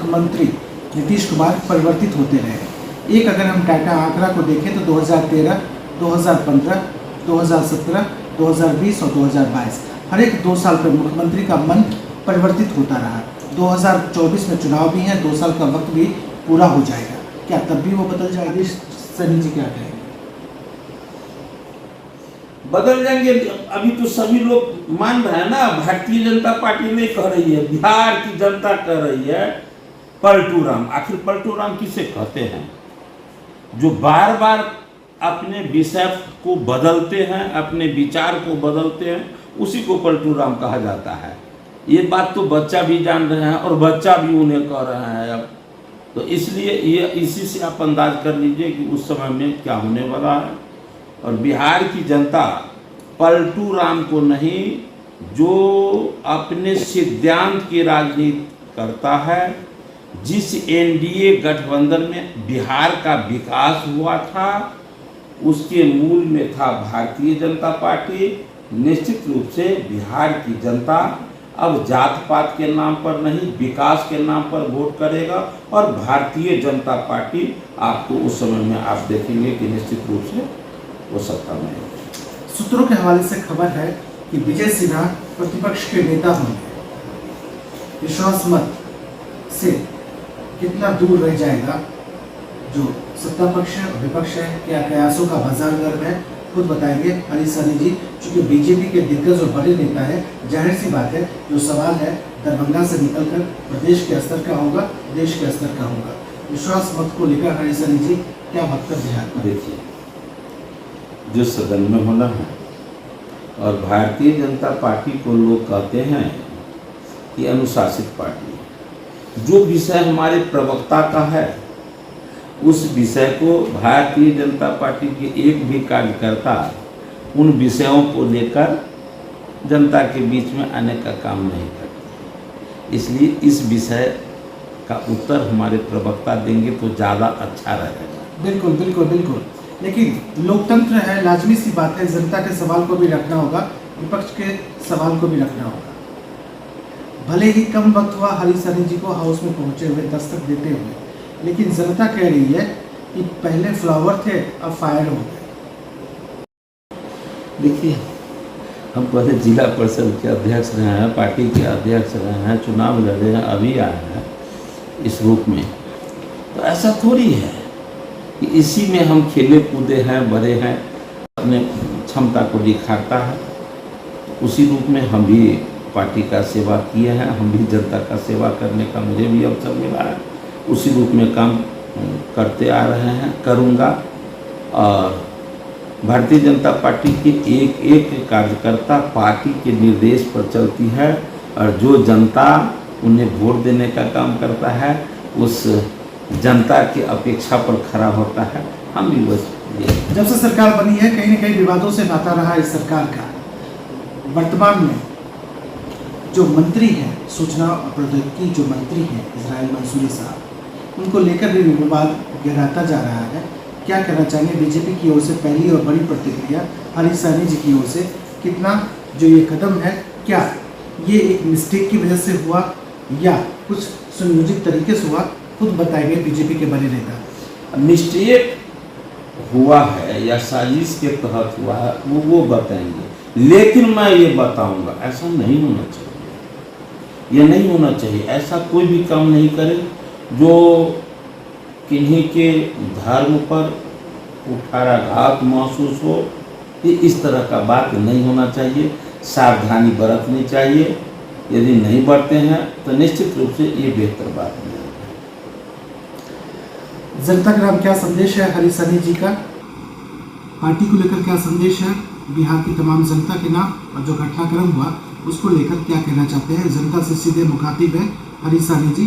मुख्यमंत्री नीतीश कुमार परिवर्तित होते रहे। एक अगर हम डाटा आंकड़ा को देखें तो 2013, 2015, 2017, 2020 और 2022 हर एक 2 साल पर मुख्यमंत्री का मन परिवर्तित होता रहा। 2024 में चुनाव भी है, 2 साल का वक्त भी पूरा हो जाएगा, क्या तब भी वो बदल जाएगी? सनी जी क्या कहेंगे? बदल जाएंगे। अभी तो सभी लोग मान रहे हैं ना, भारतीय जनता पार्टी नहीं कह रही है, बिहार की जनता कह रही है पलटू राम। आखिर पलटू राम किसे कहते हैं? जो बार बार अपने विषय को बदलते हैं, अपने विचार को बदलते हैं, उसी को पलटू राम कहा जाता है। ये बात तो बच्चा भी जान रहे हैं और बच्चा भी उन्हें कह रहे हैं अब। तो इसलिए ये इसी से आप अंदाज कर लीजिए कि उस समय में क्या होने वाला है। और बिहार की जनता पलटू राम को नहीं, जो अपने सिद्धांत की राजनीति करता है, जिस एनडीए गठबंधन में बिहार का विकास हुआ था, उसके मूल में था भारतीय जनता पार्टी। निश्चित रूप से बिहार की जनता अब जात पात के नाम पर नहीं, विकास के नाम पर वोट करेगा और भारतीय जनता पार्टी आपको उस समय में आप देखेंगे कि निश्चित रूप से वो सत्ता में है। सूत्रों के हवाले से खबर है कि विजय सिन्हा प्रतिपक्ष के नेता होंगे। विश्वास मत से कितना दूर रह जाएगा जो सत्ता पक्ष है और विपक्ष है, क्या कयासों का बाजार गर्म है, खुद बताएंगे हरी सनी जी। चूंकि बीजेपी के दिग्गज और बड़े नेता है, जाहिर सी बात है जो सवाल है दरभंगा से निकलकर प्रदेश के स्तर का होगा, देश के स्तर का होगा। विश्वास मत को लेकर हरी सनी जी क्या वक्तव्य है? देखिए, जो सदन में होना है, और भारतीय जनता पार्टी को लोग कहते हैं कि अनुशासित पार्टी। जो विषय हमारे प्रवक्ता का है, उस विषय को भारतीय जनता पार्टी के एक भी कार्यकर्ता उन विषयों को लेकर जनता के बीच में आने का काम नहीं करते। इसलिए इस विषय का उत्तर हमारे प्रवक्ता देंगे तो ज़्यादा अच्छा रहेगा। बिल्कुल बिल्कुल बिल्कुल। लेकिन लोकतंत्र है, लाजमी सी बात है, जनता के सवाल को भी रखना होगा, विपक्ष के सवाल को भी रखना होगा। भले ही कम वक्त हुआ हरी सनी जी को हाउस में पहुंचे हुए, दस्तक देते हुए, लेकिन जनता कह रही है कि पहले फ्लावर थे अब फायर हो गए। देखिए, हम पहले जिला परिषद के अध्यक्ष रहे हैं, पार्टी के अध्यक्ष रहे हैं, चुनाव लड़े हैं, अभी आए हैं इस रूप में। तो ऐसा थोड़ी है कि इसी में हम खेले कूदे हैं, बड़े हैं, अपने क्षमता को दिखाता है। उसी रूप में हम भी पार्टी का सेवा किए हैं, हम भी जनता का सेवा करने का मुझे भी अवसर मिला है। उसी रूप में काम करते आ रहे हैं, करूँगा। और भारतीय जनता पार्टी के एक एक कार्यकर्ता पार्टी के निर्देश पर चलती है, और जो जनता उन्हें वोट देने का काम करता है, उस जनता की अपेक्षा पर खड़ा होता है। हम भी बस जब से सरकार बनी है, कहीं न कहीं विवादों से नाता रहा इस सरकार का। वर्तमान में जो मंत्री हैं, सूचना और प्रौद्योगिकी जो मंत्री हैं इजराइल मंसूरी साहब, उनको लेकर भी विवाद गहराता जा रहा है। क्या कहना चाहेंगे? बीजेपी की ओर से पहली और बड़ी प्रतिक्रिया हरी सनी जी की ओर से, कितना जो ये कदम है, क्या ये एक मिस्टेक की वजह से हुआ या कुछ सुनियोजित तरीके से हुआ, खुद बताएंगे बीजेपी के बड़े नेता। मिस्टेक हुआ है या साजिश के तहत हुआ है वो बताएंगे, लेकिन मैं ये बताऊंगा ऐसा नहीं होना चाहिए। ये नहीं होना चाहिए, ऐसा कोई भी काम नहीं करे जो किन्हीं के धर्म पर कुठाराघात महसूस हो। ये इस तरह का बात नहीं होना चाहिए, सावधानी बरतनी चाहिए। यदि नहीं बरते हैं तो निश्चित रूप से ये बेहतर बात नहीं है। जनता के नाम क्या संदेश है हरी सनी जी का? पार्टी को लेकर क्या संदेश है बिहार की तमाम जनता के नाम, और जो घटनाक्रम हुआ उसको लेकर क्या कहना चाहते हैं? जनता से सीधे मुखातिब है हरी सनी जी।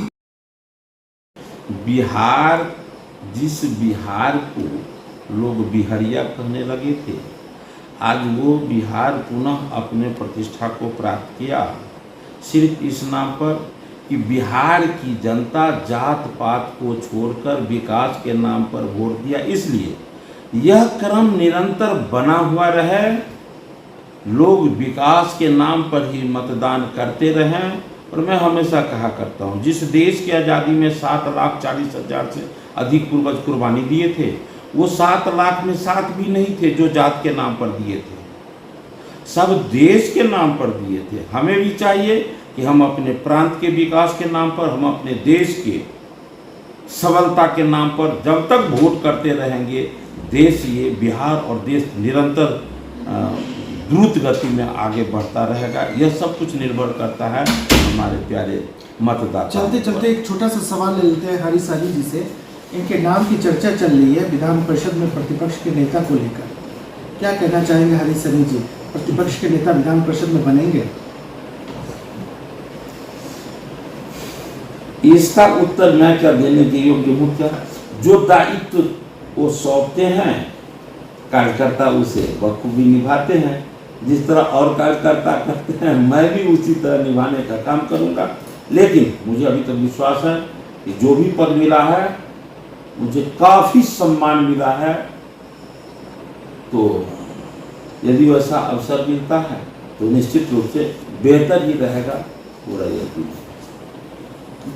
बिहार, जिस बिहार को लोग बिहारिया कहने लगे थे, आज वो बिहार पुनः अपने प्रतिष्ठा को प्राप्त किया, सिर्फ इस नाम पर कि बिहार की जनता जात पात को छोड़कर विकास के नाम पर वोट दिया। इसलिए यह क्रम निरंतर बना हुआ रहे, लोग विकास के नाम पर ही मतदान करते रहें और मैं हमेशा कहा करता हूँ, जिस देश की आज़ादी में 7,40,000 से अधिक पूर्वज कुर्बानी दिए थे, वो 7 लाख में 7 भी नहीं थे जो जात के नाम पर दिए थे, सब देश के नाम पर दिए थे। हमें भी चाहिए कि हम अपने प्रांत के विकास के नाम पर, हम अपने देश के सबलता के नाम पर जब तक वोट करते रहेंगे, देश ये बिहार और देश निरंतर द्रुत गति में आगे बढ़ता रहेगा। यह सब कुछ निर्भर करता है हमारे प्यारे मतदाता। चलते चलते एक छोटा सा सवाल ले लेते हैं हरीश साहनी जी से। इनके नाम की चर्चा चल रही है विधान परिषद में प्रतिपक्ष के नेता को लेकर, क्या कहना चाहेंगे हरीश साहनी जी? प्रतिपक्ष के नेता विधान परिषद में बनेंगे? इसका उत्तर मैं क्या देने के योग्य हूँ? क्या जो दायित्व वो सौंपते हैं कार्यकर्ता, उसे बखूबी निभाते हैं। जिस तरह और कार्यकर्ता करते हैं, मैं भी उसी तरह निभाने का काम करूंगा। लेकिन मुझे अभी तक विश्वास है कि जो भी पद मिला है, मुझे काफ़ी सम्मान मिला है, तो यदि वैसा अवसर मिलता है तो निश्चित रूप से बेहतर ही रहेगा पूरा यकीन।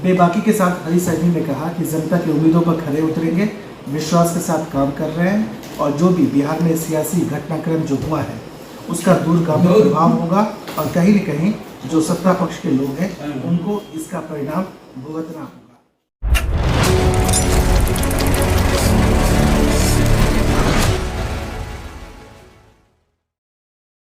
बेबाकी के साथ हरीश साहनी ने कहा कि जनता की उम्मीदों पर खरे उतरेंगे, विश्वास के साथ काम कर रहे हैं और जो भी बिहार में सियासी घटनाक्रम जो हुआ है उसका दूरगामी प्रभाव होगा और कहीं न कहीं जो सत्ता पक्ष के लोग हैं उनको इसका परिणाम भुगतना